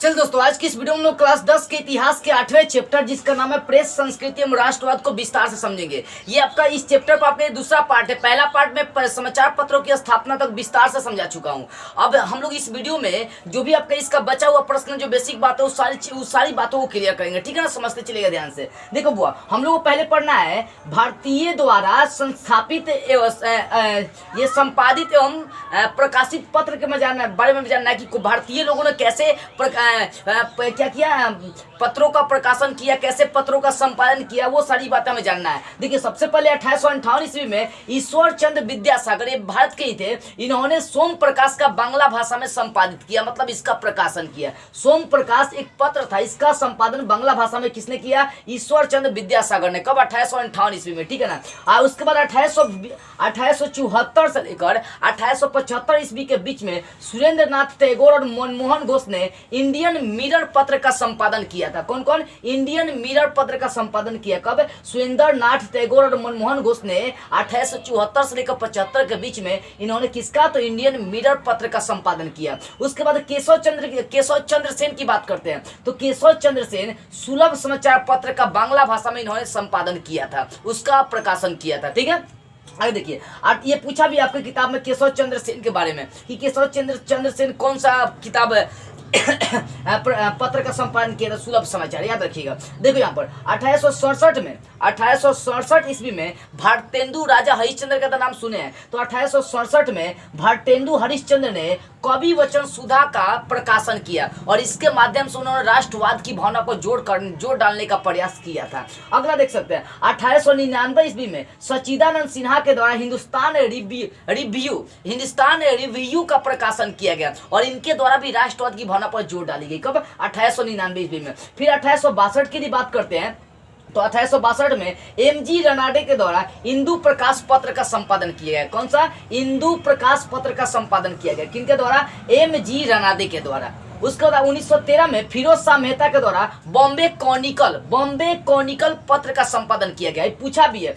चल दोस्तों, आज की इस वीडियो में हम लोग क्लास 10 के इतिहास के 8वें चैप्टर जिसका नाम है प्रेस, संस्कृति एवं राष्ट्रवाद को विस्तार से समझेंगे। ये आपका इस चैप्टर का आपका दूसरा पार्ट है। पहला पार्ट में समाचार पत्रों की स्थापना तक विस्तार से समझा चुका हूँ। अब हम लोग इस वीडियो में जो भी आपका इसका बचा हुआ प्रश्न, जो बेसिक बात है, उस सारी बातों को क्लियर करेंगे। ठीक है ना, समझते चलेगा ध्यान से। देखो बुआ, हम लोग को पहले पढ़ना है भारतीय द्वारा संस्थापित ये संपादित एवं प्रकाशित पत्र के बारे में जानना है कि भारतीय लोगों ने कैसे क्या किया, पत्रों का प्रकाशन किया, कैसे पत्रों का संपादन किया, वो सारी बातें हमें जानना है। देखिए, सबसे पहले 1858 ईस्वी में ईश्वर चंद्र विद्यासागर, ये भारत के ही थे, इन्होंने सोम प्रकाश का बांग्ला भाषा में संपादित किया, मतलब इसका प्रकाशन किया। सोम प्रकाश एक पत्र था, इसका संपादन बांग्ला भाषा में किसने किया? ईश्वर चंद्र विद्यासागर ने। कब? 1858 ईस्वी में। ठीक है ना। और उसके बाद 1874 से लेकर 1875 ईस्वी के बीच में सुरेंद्र नाथ टैगोर और मनमोहन घोष ने इंडियन मिरर पत्र का संपादन किया था। कौन कौन? इंडियन मिरर पत्र का संपादन किया। कब? सुरेंद्र नाथ टैगोर और मनमोहन घोष ने 1874 से लेकर 75 के बीच में इन्होंने किसका? तो इंडियन मिरर पत्र का संपादन किया। उसके बाद केशव चंद्र सेन की बात करते हैं। तो केशव चंद्र सेन सुलभ समाचार पत्र का बांग्ला भाषा में इन्होंने संपादन किया था, उसका प्रकाशन किया था। ठीक है। आगे देखिए, ये पूछा भी आपकी किताब में केशव चंद्र सेन के बारे में कि केशव चंद्र सेन कौन सा किताब पत्र का संपादन किया था? सुलभ समाचार। याद रखिएगा। देखो यहाँ पर 1867 ईस्वी में भारतेंदु राजा हरिश्चंद्र का नाम सुने हैं। तो 1867 में भारतेंदु हरिश्चंद्र ने कवि वचन सुधा का प्रकाशन किया और इसके माध्यम से उन्होंने राष्ट्रवाद की भावना को जोड़ डालने का प्रयास किया था। अगला देख सकते हैं 1899 ईस्वी में सच्चिदानंद सिन्हा के द्वारा हिंदुस्तान रिव्यू का प्रकाशन किया गया और इनके द्वारा भी राष्ट्रवाद की भावना पर जोर डाली गई। कब? 1899 ईस्वी में। फिर 1862 की बात करते हैं। तो 1862 में एम.जी. रनाडे के द्वारा इंदु प्रकाश पत्र का संपादन किया गया। कौन सा? इंदु प्रकाश पत्र का संपादन किया गया। किनके द्वारा? एम.जी. रनाडे के द्वारा। उसके बाद 1913 में फिरोज शाह मेहता के द्वारा बॉम्बे कॉनिकल पत्र का संपादन किया गया। पूछा भी है,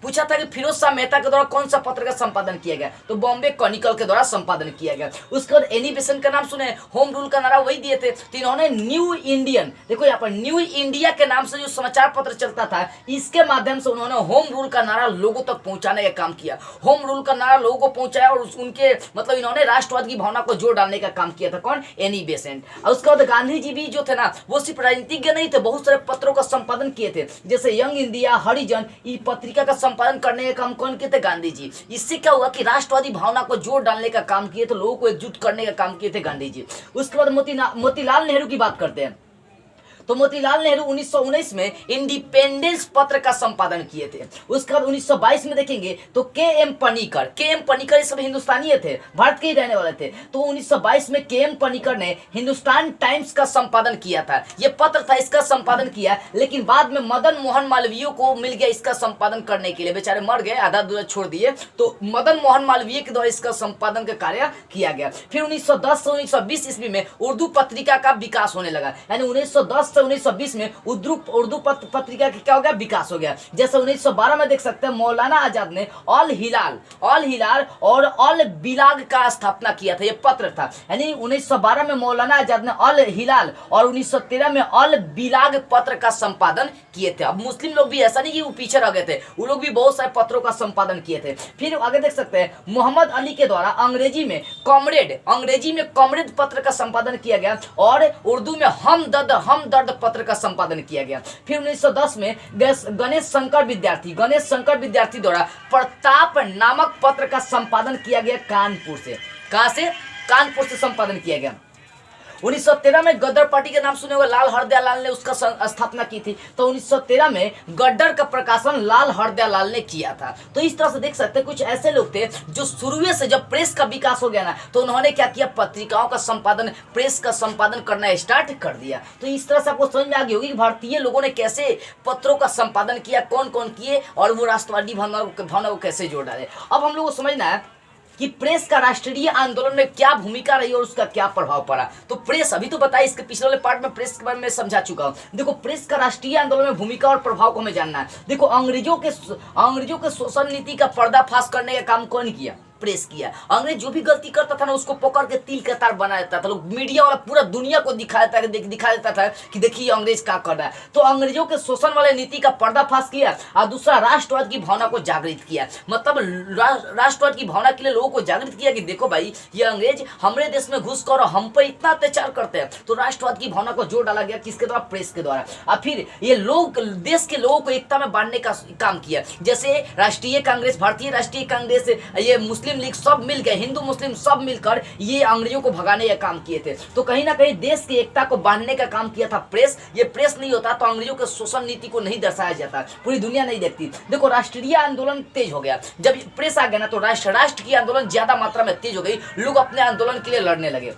पूछा था कि फिरोज शाह मेहता के द्वारा कौन सा पत्र का संपादन किया गया? तो बॉम्बे कॉनिकल के द्वारा संपादन किया गया। उसके बाद एनी बेसेंट का नाम सुने, होम रूल का नारा वही दिए थे। तो इन्होंने न्यू इंडियन, देखो यहाँ पर न्यू इंडिया के नाम से जो समाचार पत्र चलता था, इसके माध्यम से उन्होंने होम रूल का नारा लोगों तक पहुंचाने का काम किया। होम रूल का नारा लोगों को पहुंचाया और उनके मतलब इन्होंने राष्ट्रवाद की भावना को जोड़ डालने का काम किया था। कौन? Annie Besant. और उसके बाद गांधी जी भी जो थे ना, वो सिर्फ राजनीतिज्ञ नहीं थे, बहुत सारे पत्रों का संपादन किए थे, जैसे यंग इंडिया, हरिजन, पत्रिका का संपादन करने का काम कौन किए थे? गांधी जी। इससे क्या हुआ कि राष्ट्रवादी भावना को जोड़ डालने का काम किए थे, लोगों को एकजुट करने का काम किए थे गांधी जी। उसके बाद मोतीलाल नेहरू की बात करते हैं। तो मोतीलाल नेहरू 1919 में इंडिपेंडेंस पत्र का संपादन किए थे। उसके बाद 1922 में देखेंगे तो के.एम. पनिकर ये सब हिंदुस्तानी थे, भारत के ही रहने वाले थे। तो 1922 में के.एम. पनिकर ने हिंदुस्तान टाइम्स का संपादन किया था। ये पत्र था, इसका संपादन किया, लेकिन बाद में मदन मोहन मालवीय को मिल गया इसका संपादन करने के लिए। बेचारे मर गए, आधा अधूरा छोड़ दिए, तो मदन मोहन मालवीय के द्वारा इसका संपादन का कार्य किया गया। फिर 1910 से 1920 ईस्वी में उर्दू पत्रिका का विकास होने लगा। यानी 1910 से 1920 में उर्दू पत्रिका का क्या हो गया? विकास हो गया। जैसे 1912 में देख सकते हैं मौलाना आजाद ने अल हिलाल और अल बिलाग का स्थापना किया था। ये पत्र था। यानी 1912 में मौलाना आजाद ने अल हिलाल और 1913 में अल बिलाग पत्र का संपादन किए थे। अब मुस्लिम लोग भी ऐसा नहीं कि वो पीछे रह गए थे, वो लोग भी बहुत सारे पत्रों का संपादन किए थे। फिर आगे देख सकते हैं मोहम्मद अली के द्वारा अंग्रेजी में कॉमरेड पत्र का संपादन किया गया और उर्दू में हमदर्द पत्र का संपादन किया गया। फिर 1910 में गणेश शंकर विद्यार्थी द्वारा प्रताप नामक पत्र का संपादन किया गया कानपुर से। कहां से? कानपुर से संपादन किया गया। 1913 में गद्दर पार्टी के नाम सुने हुए लाल हरदयालाल ने उसका स्थापना की थी। तो 1913 में गद्दर का प्रकाशन लाल हरदयालाल ने किया था। तो इस तरह से देख सकते हैं कुछ ऐसे लोग थे जो शुरू से जब प्रेस का विकास हो गया ना, तो उन्होंने क्या किया? पत्रिकाओं का संपादन, प्रेस का संपादन करना स्टार्ट कर दिया। तो इस तरह से आपको समझ में आ गई होगी कि भारतीय लोगों ने कैसे पत्रों का संपादन किया, कौन कौन किए और वो राष्ट्रवादी भावना को कैसे जोड़ डाले। अब हम लोग को समझना है कि प्रेस का राष्ट्रीय आंदोलन में क्या भूमिका रही और उसका क्या प्रभाव पड़ा। तो प्रेस, अभी तो बताया, इसके पिछले वाले पार्ट में प्रेस के बारे में समझा चुका हूं। देखो, प्रेस का राष्ट्रीय आंदोलन में भूमिका और प्रभाव को हमें जानना है। देखो, अंग्रेजों के शोषण नीति का पर्दाफाश करने का काम कौन किया? प्रेस किया। अंग्रेज जो भी गलती करता था ना उसको पकड़ के तिल का तार बना देता था। लोग मीडिया वाला पूरा दुनिया को दिखा देता था कि देखिए अंग्रेज क्या कर रहा है। तो अंग्रेजों के शोषण वाले नीति का पर्दाफाश किया और दूसरा राष्ट्रवाद की भावना को जागृत किया। मतलब राष्ट्रवाद की भावना के लिए लोगों को जागृत किया कि देखो भाई ये अंग्रेज हमारे देश में घुस कर हम पर इतना अत्याचार करते हैं। तो राष्ट्रवाद की भावना को जोर डाला गया किसके द्वारा? प्रेस के द्वारा। और फिर ये लोग देश के लोगों को एकता में बांटने का काम किया। जैसे राष्ट्रीय कांग्रेस, भारतीय राष्ट्रीय कांग्रेस, ये मुस्लिम लीग सब मिल गए, हिंदू मुस्लिम सब मिलकर ये अंग्रेजों को भगाने का काम किए थे। तो कहीं ना कहीं देश की एकता को बांधने का काम किया था प्रेस। ये प्रेस नहीं होता तो अंग्रेजों के शोषण नीति को नहीं दर्शाया जाता, पूरी दुनिया नहीं देखती। देखो राष्ट्रीय आंदोलन तेज हो गया जब प्रेस आ गया ना, तो राष्ट्र की आंदोलन ज्यादा मात्रा में तेज हो गई। लोग अपने आंदोलन के लिए लड़ने लगे।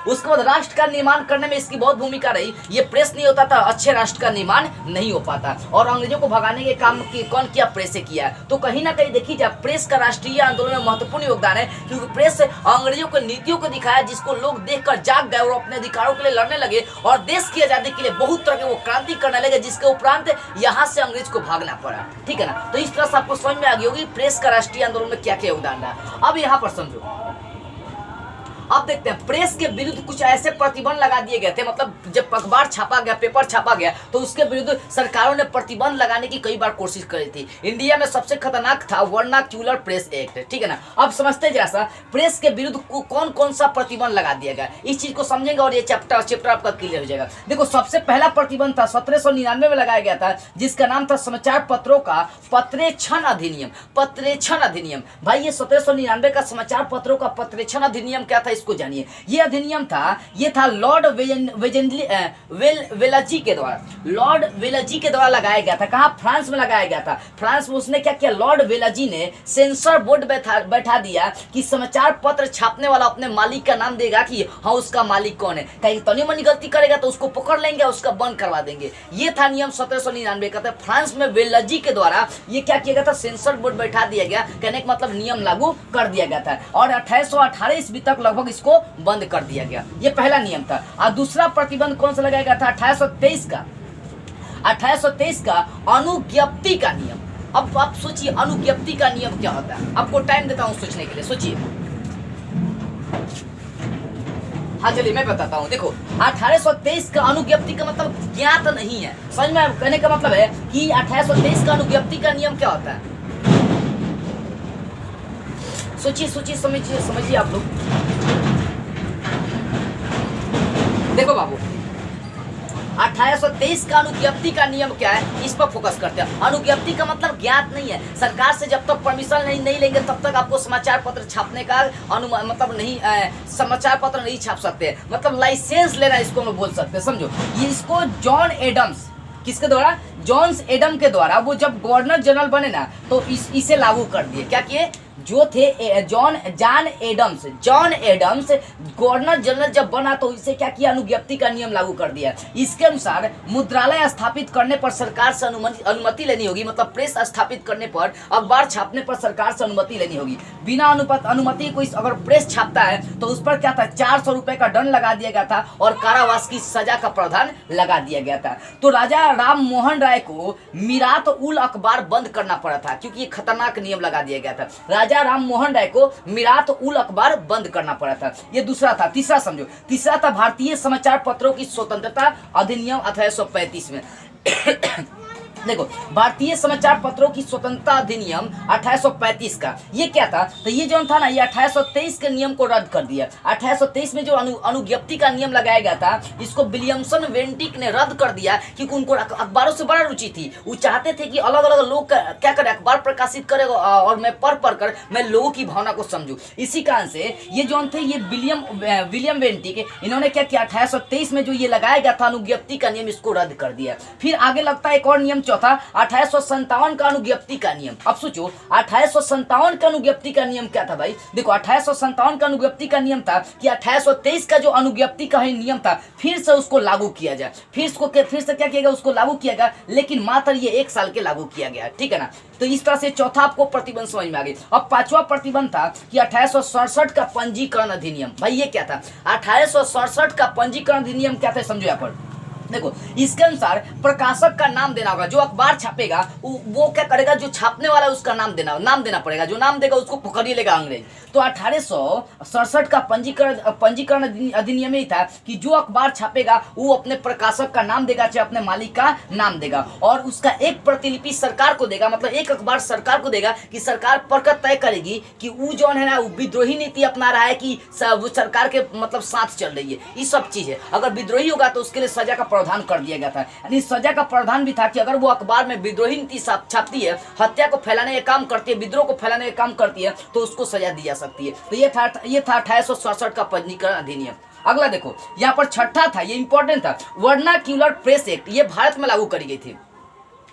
उसके बाद राष्ट्र का निर्माण करने में इसकी बहुत भूमिका रही। ये प्रेस नहीं होता था अच्छे राष्ट्र का निर्माण नहीं हो पाता। और अंग्रेजों को भगाने के काम कौन किया? प्रेस से किया। तो कहीं ना कहीं देखिए जब प्रेस का राष्ट्रीय आंदोलन में महत्वपूर्ण योगदान है, क्योंकि प्रेस अंग्रेजों के नीतियों को दिखाया जिसको लोग देखकर जाग गए और अपने अधिकारों के लिए लड़ने लगे और देश की आजादी के लिए बहुत तरह के वो क्रांति करने लगे, जिसके उपरांत यहाँ से अंग्रेज को भागना पड़ा। ठीक है ना? तो इस तरह से आपको समझ में आ गई होगी प्रेस का राष्ट्रीय आंदोलन में क्या क्या योगदान रहा। अब यहाँ पर समझो, अब देखते हैं प्रेस के विरुद्ध कुछ ऐसे प्रतिबंध लगा दिए गए थे। मतलब जब अखबार छापा गया, पेपर छापा गया, तो उसके विरुद्ध सरकारों ने प्रतिबंध लगाने की कई बार कोशिश करी थी। इंडिया में सबसे खतरनाक था वर्नाक्यूलर प्रेस एक्ट। ठीक है ना? अब समझते जैसा प्रेस के विरुद्ध कौन कौन सा प्रतिबंध लगा दिया गया, इस चीज को समझेंगे और ये चैप्टर आपका क्लियर हो जाएगा। देखो सबसे पहला प्रतिबंध था 1799 में लगाया गया था, जिसका नाम था समाचार पत्रों का पत्रेक्षण अधिनियम। पत्रेक्षण अधिनियम भाई, ये 1799 का समाचार पत्रों का पत्रेक्षण अधिनियम क्या था इसको जानिए। ये अधिनियम था, ये था लॉर्ड वेलजी के द्वारा, लॉर्ड वेलजी के द्वारा लगाया गया था। कहाँ? फ्रांस में लगाया गया था। फ्रांस में उसने क्या किया? लॉर्ड वेलजी ने सेंसर बोर्ड बैठा दिया कि समाचार पत्र छापने वाला अपने मालिक का नाम देगा कि हाँ उसका मालिक कौन है। कहीं तनी मनी गलती करेगा तो उसको पकड़ लेंगे, उसका बंद करवा देंगे। ये था नियम 1799 का था। फ्रांस में वेलजी के द्वारा ये क्या किया गया था? सेंसर बोर्ड बैठा दिया गया। कहने का मतलब नियम लागू कर दिया गया था और 1818 ईस्वी तक लगभग इसको बंद कर दिया गया। ये पहला नियम था। और दूसरा प्रतिबंध कौन सा लगाया गया था? 1823 का अनुज्ञप्ति का नियम। अब आप सोचिए अनुज्ञप्ति का नियम क्या होता है। आपको टाइम देता हूं सोचने के लिए, सोचिए। हाँ चलिए मैं बताता हूँ। देखो 1823 का अनुज्ञप्ति का मतलब ज्ञात नहीं है। समझ में? कहने का मतलब है कि 1823 का अनुज्ञप्ति का नियम क्या होता है। सोचिए समझिए आप लोग। देखो बाबू 1823 का अनुज्ञप्ति का नियम क्या है, इस पर फोकस करते हैं। अनुज्ञप्ति का मतलब ज्ञात नहीं है। सरकार से जब तक परमिशन नहीं लेंगे तब तक आपको समाचार पत्र छापने का मतलब नहीं, समाचार पत्र नहीं छाप सकते। मतलब लाइसेंस लेना इसको हम बोल सकते हैं। समझो, ये इसको जॉन एडम्स, किसके द्वारा? जॉन एडम के द्वारा, वो जब गवर्नर जनरल बने ना तो इसे लागू कर दिए। क्या किए? जो थे जॉन एडम्स गवर्नर जनरल जब बना तो इसे क्या किया? अनुज्ञप्ति का नियम लागू कर दिया। इसके अनुसार मुद्रालय स्थापित करने पर सरकार से अनुमति लेनी होगी। मतलब प्रेस स्थापित करने पर, अखबार छापने पर सरकार से अनुमति लेनी होगी। बिना अनुमति कोई अगर प्रेस छापता है तो उस पर क्या था? 400 रुपए का दंड लगा दिया गया था और कारावास की सजा का प्रावधान लगा दिया गया था। तो राजा राम मोहन राय को मीरात उल अखबार बंद करना पड़ा था, क्योंकि ये खतरनाक नियम लगा दिया गया था। राजा राम मोहन राय को मीरात उल अखबार बंद करना पड़ा था। ये दूसरा था। तीसरा समझो, तीसरा था भारतीय समाचार पत्रों की स्वतंत्रता अधिनियम 1835 में। देखो भारतीय समाचार पत्रों की स्वतंत्रता अधिनियम 1835 का ये क्या था? तो ये जो था ना, ये 1823 के नियम को रद्द कर दिया। 1823 में जो अनुज्ञप्ति का नियम लगाया गया था, इसको विलियमसन वेंटिक ने रद्द कर दिया, क्योंकि उनको अखबारों से बड़ा रुचि थी। वो चाहते थे कि अलग अलग लोग क्या करे, अखबार प्रकाशित करे और मैं पढ़ कर मैं लोगों की भावना को समझूं। इसी कारण से ये जो थे, ये विलियम वेंटिक, इन्होंने क्या किया? 1823 में जो ये लगाया गया था अनुज्ञप्ति का नियम, इसको रद्द कर दिया। फिर आगे लगता है एक और नियम था 1857 का अनुज्ञप्ति का नियम। अब सोचो 1857 का अनुज्ञप्ति का नियम क्या था भाई? देखो 1857 का अनुज्ञप्ति का नियम था कि 1823 का जो अनुज्ञप्ति का नियम था फिर से उसको लागू किया जाए। फिर से क्या किया गया? उसको लागू किया गया, लेकिन मात्र ये 1 साल के लागू किया गया। ठीक है ना? तो इस तरह से चौथा आपको प्रतिबंध समझ में आ गई। अब पांचवा प्रतिबंध था कि 1867 का पंजीकरण अधिनियम। भाई ये क्या था? 1867 का पंजीकरण अधिनियम क्या था? समझो यहाँ पर देखो इसके अनुसार प्रकाशक का नाम देना होगा, जो अखबार छापेगा वो क्या करेगा, जो छापने वाला है उसका नाम देना पड़ेगा, जो नाम देगा उसको पकड़ लेगा अंग्रेज। तो 1867 का पंजीकरण अधिनियम ही था कि जो अखबार छापेगा वो अपने प्रकाशक का नाम देगा, चाहे अपने मालिक का नाम देगा, और उसका एक प्रतिलिपि सरकार को देगा, मतलब एक अखबार सरकार को देगा कि सरकार पढ़कर तय करेगी कि वो जो है ना वो विद्रोही नीति अपना रहा है कि वो सरकार के मतलब साथ चल रही है। ये सब चीज है, अगर विद्रोही होगा तो उसके लिए सजा का प्रावधान कर दिया गया था। यानी सजा का प्रावधान भी था कि अगर वो अखबार में विद्रोही नीति छापती है, हत्या को फैलाने का काम करती है, विद्रोह को फैलाने का काम करती है, तो उसको सजा दी जा सकती है। तो ये था 1867 का पंजीकरण अधिनियम। अगला देखो यहाँ पर छठा था, ये इंपॉर्टेंट था, वर्नाक्यूलर प्रेस एक्ट। ये भारत में लागू करी गई थी।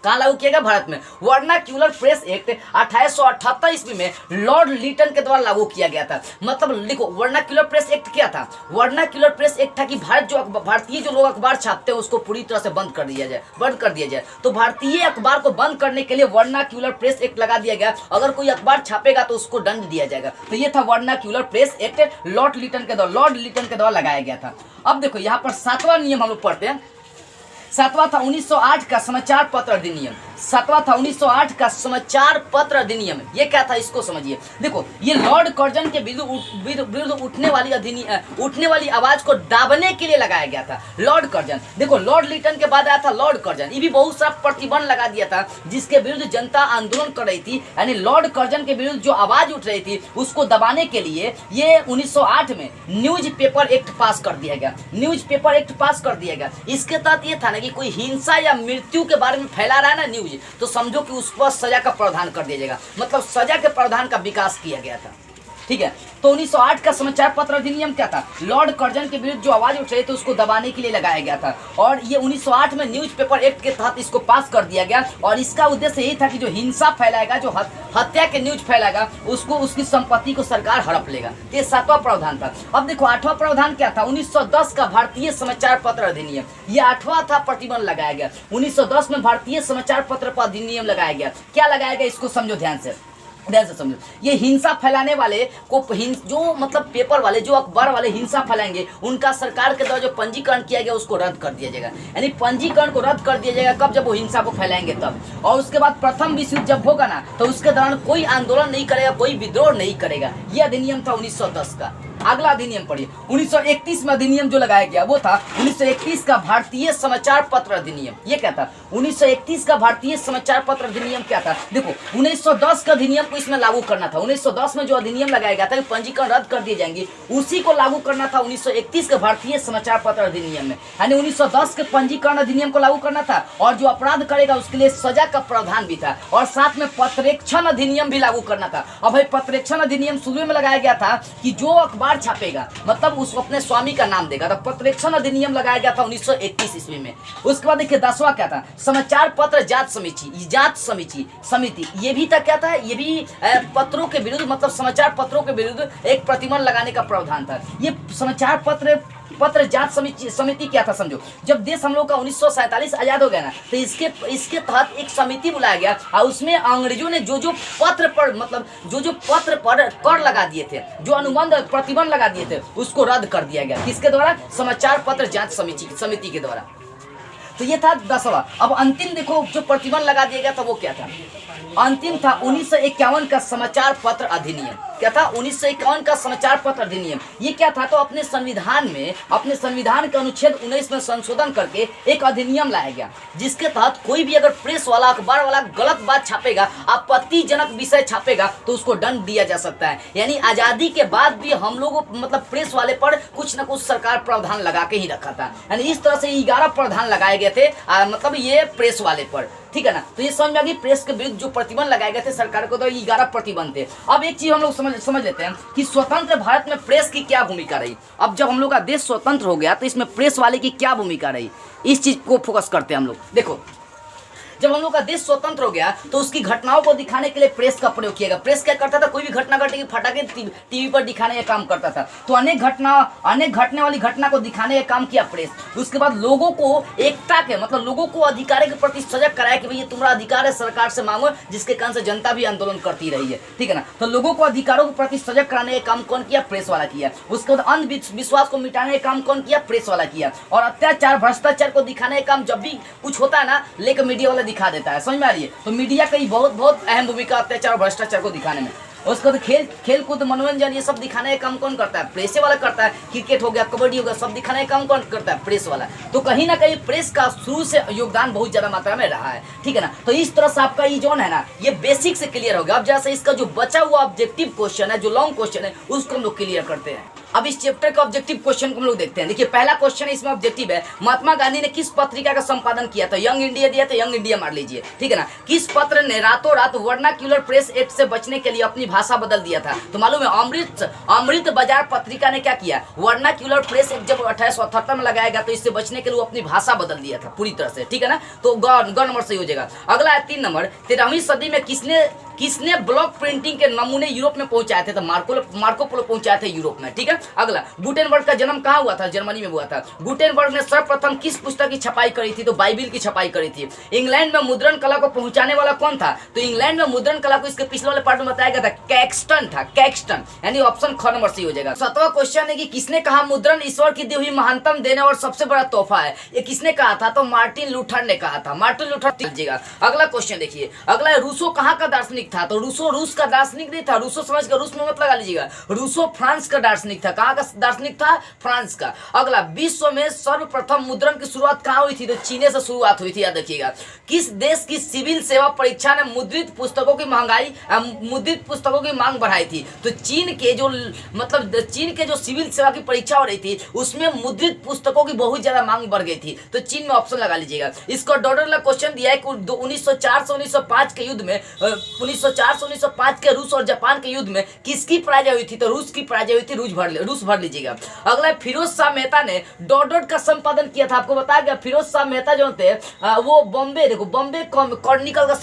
कहाँ लागू किया गया? भारत में। वर्नाक्यूलर प्रेस एक्ट 1878 ईस्वी में लॉर्ड लिटन के द्वारा लागू किया गया था। मतलब देखो वर्नाक्यूलर प्रेस एक्ट क्या था? वर्नाक्यूलर प्रेस एक्ट था कि भारतीय जो लोग अखबार छापते हैं उसको पूरी तरह से बंद कर दिया जाए। तो भारतीय अखबार को बंद करने के लिए वर्नाक्यूलर प्रेस एक्ट लगा दिया गया। अगर कोई अखबार छापेगा तो उसको दंड दिया जाएगा। तो ये था Vernacular Press Act, Lord Lytton के द्वारा लगाया गया था। अब देखो यहाँ पर 7वां नियम हम लोग पढ़ते हैं। 7वां था 1908 का समाचार पत्र अधिनियम। 7वां था 1908 का समाचार पत्र अधिनियम। ये क्या था इसको समझिए। देखो ये लॉर्ड कर्जन के विरुद्ध उठने वाली आवाज को दाबने के लिए लगाया गया था। लॉर्ड कर्जन, देखो लॉर्ड लिटन के बाद आया था लॉर्ड कर्जन। ये भी बहुत सारा प्रतिबंध लगा दिया था जिसके विरुद्ध जनता आंदोलन कर रही थी। यानी लॉर्ड कर्जन के विरुद्ध जो आवाज उठ रही थी उसको दबाने के लिए ये 1908 में न्यूज पेपर एक्ट पास कर दिया गया। इसके तहत ये था ना कि कोई हिंसा या मृत्यु के बारे में फैला रहा है ना न्यूज, तो समझो कि उस पर सजा का प्रावधान कर दिया जाएगा। मतलब सजा के प्रावधान का विकास किया गया था। ठीक है, तो 1908 का समाचार पत्र अधिनियम क्या था? लॉर्ड कर्जन के विरुद्ध जो आवाज उठ रही थी उसको दबाने के लिए लगाया गया था। और ये 1908 में न्यूज़पेपर एक्ट के तहत इसको पास कर दिया गया। और इसका उद्देश्य यही था कि जो हिंसा फैलाएगा, जो हत्या के न्यूज फैलाएगा, उसको उसकी संपत्ति को सरकार हड़प लेगा। ये 7वां प्रावधान था। अब देखो 8वां प्रावधान क्या था? 1910 का भारतीय समाचार पत्र अधिनियम। ये 8वां था, प्रतिबंध लगाया गया। 1910 में भारतीय समाचार पत्र अधिनियम लगाया गया। क्या लगाया गया इसको समझो ध्यान से समझो। ये हिंसा फैलाने वाले को जो मतलब पेपर वाले, जो अखबार वाले हिंसा फैलाएंगे, उनका सरकार के द्वारा जो पंजीकरण किया गया उसको रद्द कर दिया जाएगा। यानी पंजीकरण को रद्द कर दिया जाएगा कब? जब वो हिंसा को फैलाएंगे तब। और उसके बाद प्रथम विश्व युद्ध जब होगा ना, तो उसके दौरान कोई आंदोलन नहीं करेगा, कोई विद्रोह नहीं करेगा। यह अधिनियम था 1910 का। अगला अधिनियम पढ़िए। 1931 में अधिनियम जो लगाया गया वो था 1931 का भारतीय समाचार पत्र अधिनियम। ये क्या था? 1931 का भारतीय समाचार पत्र अधिनियम क्या था? देखो 1910 का अधिनियम को इसमें लागू करना था। 1910 में जो अधिनियम लगाया गया था कि पंजीकरण रद्द कर दिए जाएंगे, उसी को लागू करना था 1931 के भारतीय समाचार पत्र अधिनियम में। यानी 1910 के पंजीकरण अधिनियम को लागू करना था, और जो अपराध करेगा उसके लिए सजा का प्रावधान भी था। और साथ में पत्रेक्षण अधिनियम भी लागू करना था। अब भाई पत्रेक्षण अधिनियम शुरू में लगाया गया था कि जो अखबार छापेगा मतलब उसको अपने स्वामी का नाम देगा। तो पत्रेक्षण अधिनियम लगाया गया था 1931 ईस्वी में। उसके बाद देखिए 10वां क्या था? समाचार पत्र जांच समिति। ये भी था क्या था? ये भी पत्रों के विरुद्ध, मतलब समाचार पत्रों के विरुद्ध एक प्रतिबंध लगाने का प्रावधान था। ये समाचार पत्र जांच समिति क्या था समझो। जब देश हम लोग का 1947 आजाद हो गया ना, तो इसके तहत एक समिति बुलाया गया और उसमें अंग्रेजों ने जो पत्र पर, मतलब जो पत्र पर कर लगा दिए थे, जो अनुबंध प्रतिबंध लगा दिए थे, उसको रद्द कर दिया गया। किसके द्वारा? समाचार पत्र जांच समिति के द्वारा। तो ये था 10वां। अब अंतिम देखो जो प्रतिबंध लगा दिया गया था वो क्या था? अंतिम था 1951 का समाचार पत्र अधिनियम। क्या था? 1951 का समाचार पत्र अधिनियम। ये क्या था? तो अपने संविधान के अनुच्छेद 19 में संशोधन करके एक अधिनियम लाया गया, जिसके तहत कोई भी अगर प्रेस वाला, अखबार वाला गलत बात छापेगा, आपत्तिजनक विषय छापेगा, तो उसको दंड दिया जा सकता है। यानी आजादी के बाद भी हम लोग मतलब प्रेस वाले पर कुछ न कुछ सरकार प्रावधान लगा के ही रखा था। यानी इस तरह से 11 प्रावधान लगाए गए थे, मतलब ये प्रेस वाले पर। ठीक है ना? तो ये समझ में आ गई प्रेस के विरुद्ध जो प्रतिबंध लगाए गए थे सरकार को, तो 11 प्रतिबंध थे। अब एक चीज हम लोग समझ लेते हैं कि स्वतंत्र भारत में प्रेस की क्या भूमिका रही। अब जब हम लोग का देश स्वतंत्र हो गया तो इसमें प्रेस वाले की क्या भूमिका रही, इस चीज को फोकस करते हैं हम लोग। देखो जब हम लोग का देश स्वतंत्र हो गया तो उसकी घटनाओं को दिखाने के लिए प्रेस का प्रयोग किया गया। प्रेस क्या करता था, कोई भी घटना घटेगी फटाके टीवी पर दिखाने का काम करता था। तो अनेक घटने वाली घटना को दिखाने का काम किया प्रेस। उसके बाद लोगों को एकता के मतलब लोगों को अधिकार के प्रति सजग कराया कि भैया तुम्हारा अधिकार है, सरकार से मांगो, जिसके कारण से जनता भी आंदोलन करती रही है, ठीक है ना। तो लोगों को अधिकारों के प्रति सजग कराने का काम कौन किया, प्रेस वाला किया। उसके बाद अंधविश्वास को मिटाने का काम कौन किया, प्रेस वाला किया। और अत्याचार भ्रष्टाचार को दिखाने का काम जब भी कुछ होता है ना, लेकर मीडिया वाला दिखा देता है, समझ में आ रही है। तो मीडिया का बहुत अहम भूमिका अत्याचार और भ्रष्टाचार को दिखाने में। उसको तो खेल कूद मनोरंजन ये सब दिखाने का काम कौन करता है, प्रेस वाला करता है। क्रिकेट हो गया, कबड्डी हो गया, सब दिखाने का काम कौन करता है, प्रेस वाला। तो कहीं ना कहीं प्रेस का शुरू से योगदान बहुत ज्यादा मात्रा में रहा है, ठीक है ना। तो इस तरह से आपका ये जोन है ना, ये बेसिक से क्लियर हो गया। अब जैसे इसका जो बचा हुआ ऑब्जेक्टिव क्वेश्चन है, जो लॉन्ग क्वेश्चन है, उसको हम लोग क्लियर करते हैं। अब इस चैप्टर का ऑब्जेक्टिव क्वेश्चन को हम लोग देखते हैं। देखिए पहला क्वेश्चन इसमें ऑब्जेक्टिव है, महात्मा गांधी ने किस पत्रिका का संपादन किया था, यंग इंडिया दिया था, यंग इंडिया मार लीजिए, ठीक है ना। किस पत्र ने रातों रात वर्नाक्यूलर प्रेस एक्ट से बचने के लिए अपनी भाषा बदल दिया था, तो मालूम है अमृत बाजार पत्रिका ने क्या किया, वर्नाक्यूलर प्रेस एक्ट जब 1878 में लगाया गया तो इससे बचने के लिए वो अपनी भाषा बदल दिया था पूरी तरह से, ठीक है ना। तो ग नंबर सही हो जाएगा। अगला है 3 नंबर, 13वीं सदी में किसने ब्लॉक प्रिंटिंग के नमूने यूरोप में पहुंचाए थे, तो मार्को पोलो पहुंचाए थे यूरोप में, ठीक है। अगला, गुटेनबर्ग का जन्म कहाँ हुआ था, जर्मनी में हुआ था। गुटेनबर्ग ने सर्वप्रथम किस पुस्तक की छपाई करी थी, तो बाइबिल की छपाई करी थी। इंग्लैंड में मुद्रण कला को पहुंचाने वाला कौन था, तो इंग्लैंड में मुद्रण कला को इसके पिछले वाले पार्ट में बताया गया था, कैक्सटन था, कैक्सटन, यानी ऑप्शन ख नंबर सही हो जाएगा। 7वां क्वेश्चन है कि किसने कहा मुद्रण ईश्वर की दी हुई महानतम देने और सबसे बड़ा तोहफा है, ये किसने कहा था, तो मार्टिन लूथर ने कहा था, मार्टिन लूथर दीजिएगा। अगला क्वेश्चन देखिए, अगला रूसो कहाँ का दार्शनिक था, तो रूसो रूस का दार्शनिक नहीं था, रूसो समझ कर रूस में मत लगा लीजिएगा, रूसो फ्रांस का दार्शनिक था। कहाँ का दार्शनिक था, फ्रांस का। अगला, विश्व में सर्वप्रथम मुद्रण की शुरुआत कहाँ हुई थी, तो चीन से शुरुआत हुई थी, याद रखिएगा। किस देश की सिविल सेवा परीक्षा ने मुद्रित पुस्तकों की मांग बढ़ाई थी, तो चीन के जो सिविल सेवा की परीक्षा हो रही थी उसमें मुद्रित पुस्तकों की बहुत ज्यादा मांग बढ़ गई थी, तो चीन में ऑप्शन लगा लीजिएगा। इसको डॉलर क्वेश्चन दिया है कि 1904 से 1905 के युद्ध में 1904 से 1905 के रूस और जापान के युद्ध में किसकी पराजय हुई थी, तो रूस की पराजय हुई थी, रूस भर लीजिएगा। अगला, फिरोज शाह मेहता ने डॉट का संपादन किया था, आपको बताया गया। फिरोज शाह मेहता जो थे वो बॉम्बे कॉर्निकल का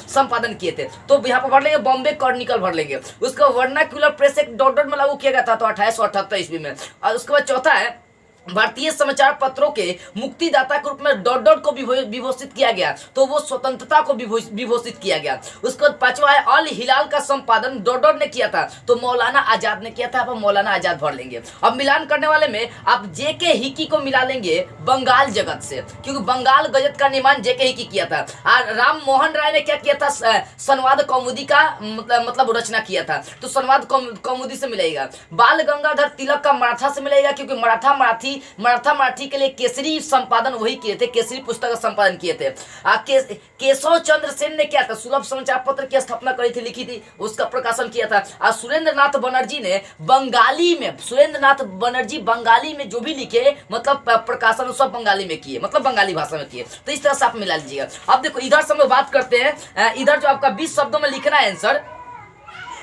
संपादन किए थे, तो यहाँ पर भर लेंगे बॉम्बे कॉर्निकल भर लेंगे। उसका वर्नाक्यूलर प्रेस एक डॉट में लागू किया गया था, तो 1878 ईस्वी में। और उसके बाद चौथा है, भारतीय समाचार पत्रों के मुक्तिदाता के रूप में डॉट को विभूषित किया गया, तो वो स्वतंत्रता को विभूषित किया गया। उसके बाद 5वां है, अल हिलाल का संपादन डॉट ने किया था, तो मौलाना आजाद ने किया था, आप मौलाना आजाद भर लेंगे। अब मिलान करने वाले में आप जेके हिकी को मिला लेंगे बंगाल जगत से, क्योंकि बंगाल गजट का निर्माण जेके हिकी किया था। और राम मोहन राय ने क्या किया था, संवाद कौमुदी का मतलब रचना किया था, तो संवाद कौमुदी से मिलेगा। बाल गंगाधर तिलक का मराठा से मिलेगा, क्योंकि मराठी के लिए केसरी संपादन वही किए थे, केसरी पुस्तक का संपादन किए थे। केशव चंद्र सेन ने क्या था, सुलभ समाचार पत्र की स्थापना करी थी, लिखी थी, उसका प्रकाशन किया था। और सुरेंद्र नाथ बनर्जी ने बंगाली में जो भी लिखे मतलब प्रकाशन सब बंगाली में किए, मतलब बंगाली भाषा में किए। तो इस तरह से आप मिला लीजिएगा। अब देखो इधर से हम बात करते हैं, इधर जो आपका 20 शब्दों में लिखना है आंसर,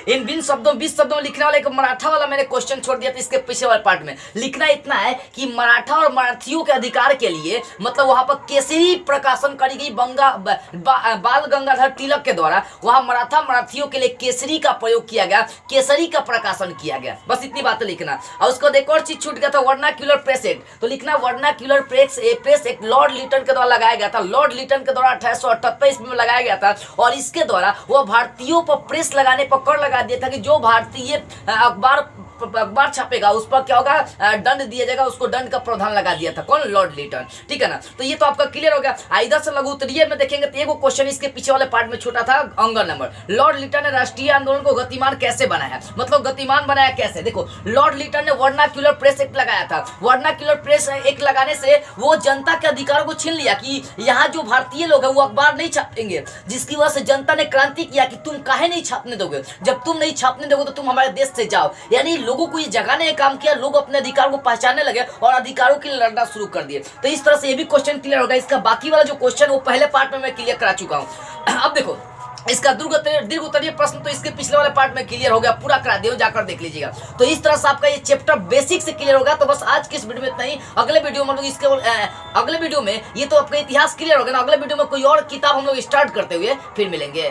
इन 20 शब्दों में लिखने वाला एक मराठा वाला मैंने क्वेश्चन छोड़ दिया था, इसके पीछे वाले पार्ट में लिखना इतना है कि मराठा और मराठियों के अधिकार के लिए मतलब वहां पर केसरी प्रकाशन करी गई बाल गंगाधर तिलक के द्वारा, वहां मराठियों के लिए केसरी का प्रयोग किया गया, केसरी का प्रकाशन किया गया, बस इतनी बातें लिखना। और उसको एक और चीज छूट गया था, वर्नाक्यूलर प्रेस एक्ट, तो लिखना Vernacular Press Act Lord Lytton के द्वारा लगाया गया था, लॉर्ड लिटन के द्वारा 1878 ईस्वी में लगाया गया था। और इसके द्वारा वह भारतीयों पर प्रेस लगाने पर कर लगा दिया था कि जो भारतीय अखबार छापेगा उस पर क्या होगा, दंड दिया जाएगा, उसको दंड का प्रावधान लगा दिया था, कौन, लॉर्ड लिटन, ठीक है ना। तो ये तो आपका क्लियर हो गया। इधर से लघु उत्तरीय में देखेंगे तो एक क्वेश्चन इसके पीछे वाले पार्ट में छोटा था, अंगन नंबर, लॉर्ड लिटन ने राष्ट्रीय आंदोलन को गतिमान कैसे बनाया, मतलब गतिमान बनाया कैसे। देखो लॉर्ड लिटन ने वर्नाक्यूलर प्रेस एक्ट लगाया था, वर्नाक्यूलर प्रेस एक्ट लगाने से वो जनता के अधिकारों को छीन लिया कि यहाँ जो भारतीय लोग हैं वो अखबार नहीं छापेंगे, जिसकी वजह से जनता ने क्रांति किया कि तुम काहे नहीं छापने दोगे, जब तुम नहीं छापने दोगे तो तुम हमारे देश से जाओ। यानी लोगों को ये जगाने का काम किया, लोग अपने अधिकार को पहचानने लगे और अधिकारों के लिए लड़ना शुरू कर दिए। तो इस तरह से ये भी क्वेश्चन क्लियर होगा। इसका बाकी वाला जो क्वेश्चन वो पहले पार्ट में मैं क्लियर करा चुका हूं। अब देखो इसका दीर्घ उत्तरीय प्रश्न तो इसके पिछले वाले पार्ट में क्लियर हो गया, पूरा करा दियो, जाकर देख लीजिएगा। तो इस तरह से आपका ये चैप्टर बेसिक से क्लियर होगा। तो बस आज की इस वीडियो में इतना ही। अगले वीडियो में हम लोग इसके अगले वीडियो में ये तो आपका इतिहास क्लियर होगा ना, अगले वीडियो में कोई और किताब हम लोग स्टार्ट करते हुए फिर मिलेंगे।